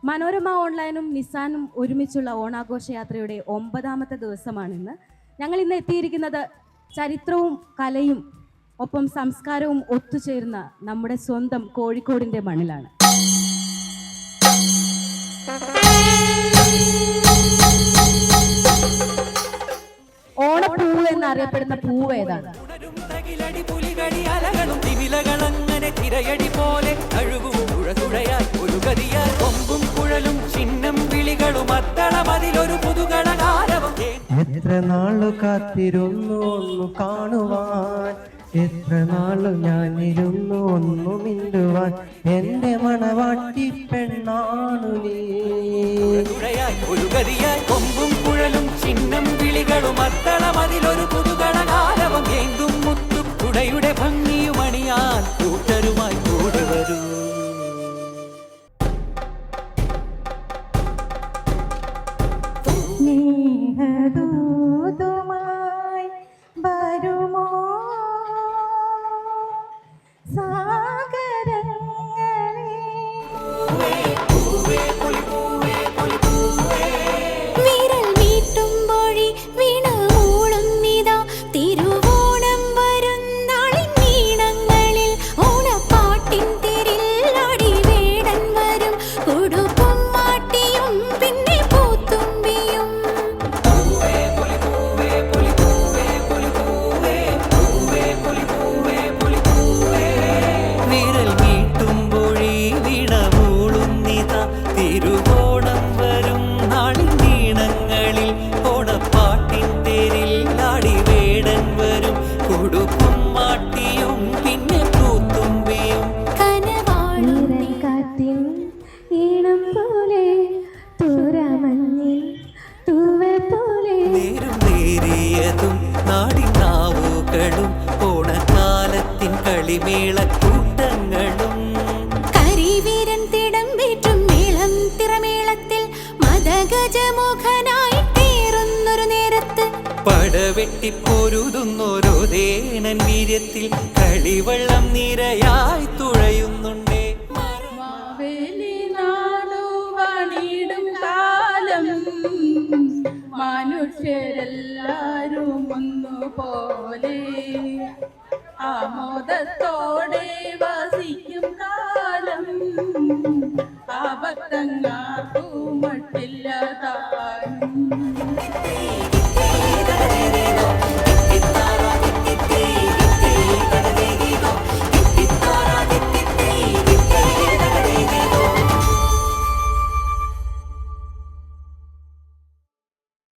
മനോരമ ഓൺലൈനും നിസാനും ഒരുമിച്ചുള്ള ഓണാഘോഷയാത്രയുടെ 9ാമത്തെ ദിവസമാണിന്ന്. ഞങ്ങൾ ഇന്ന് എത്തിയിരിക്കുന്നത് ചരിത്രവും കലയും ഒപ്പം സംസ്കാരവും ഒത്തുചേർന്ന നമ്മുടെ സ്വന്തം കോഴിക്കോടിൻ്റെ മണ്ണിലാണ്. ഓണപ്പൂവ് എന്നറിയപ്പെടുന്ന പൂവ് ഏതാണ്? എത്ര നാളു കാത്തിരുന്നു ഒന്നു കാണുവാൻ, എത്ര നാളു ഞാനിരുന്നു ഒന്നു മിണ്ടുവാൻ, എന്റെ മണവാട്ടി പെണ്ണാണു നീ. ഒരു ഗതിയായി കൊമ്പും കുഴലും ചിഹ്നം വിളികളും അത്തളമതിലൊരു പുതുകളകാലവും ഏന്തും മുത്തു കുടയുടെ ഭംഗിയും അണിയാൻ കൂട്ടരുമായി കൂടെ വരൂ. സ്നേഹദൂതുമായി വരുമോ സാഗരങ്ങളെ, വിരൽ മീട്ടുമ്പോഴി വീണമൂളുന്നിതാ തിരുവോണം വരുന്നാളിൻ നീണങ്ങളിൽ ഓണപ്പാട്ടിൻ തിരിൽ അടിവേടൻ വരും കൊടുക്കും മാട്ടിയും പിന്നെ പൂത്തുമ്പിയും. വിരൽ മീട്ടുമ്പോഴി വീണമൂളുന്നിതാ തിരുവോണം വരും നാളിൻ നീണങ്ങളിൽ ഓണപ്പാട്ടിൻ തേരിൽ ആടിവേടൻ വരും കൊടുക്കും മാട്ടിയും പിന്നെ പൂത്തുമ്പിയും. കാറ്റിൻ ഈണം പോലെ തൂരമഞ്ഞിൽ തൂവൽ പോലെ നേരും നേരിയതും നാടിനാവുകളും ഓണക്കാലത്തിൻ കളിമേളക്കൂട്ടങ്ങളും കരിവീരൻ തിടമ്പേറ്റും മേളം തിറമേളത്തിൽ മദഗജമുഖനായി തീറുന്നൊരു നേരത്ത് പടവെട്ടിപ്പൊരുതുന്നോരോ ദേനൻ വീര്യത്തിൽ കളിവെള്ളം നിരയായി തുഴയുന്നുണ്ടേ. ും കാലം മനുഷ്യരെല്ലാരും ഒന്നുപോലെ ആമോദത്തോടെ വസിക്കും കാലം ആപത്തങ്ങാർക്കും മട്ടില്ലാതാ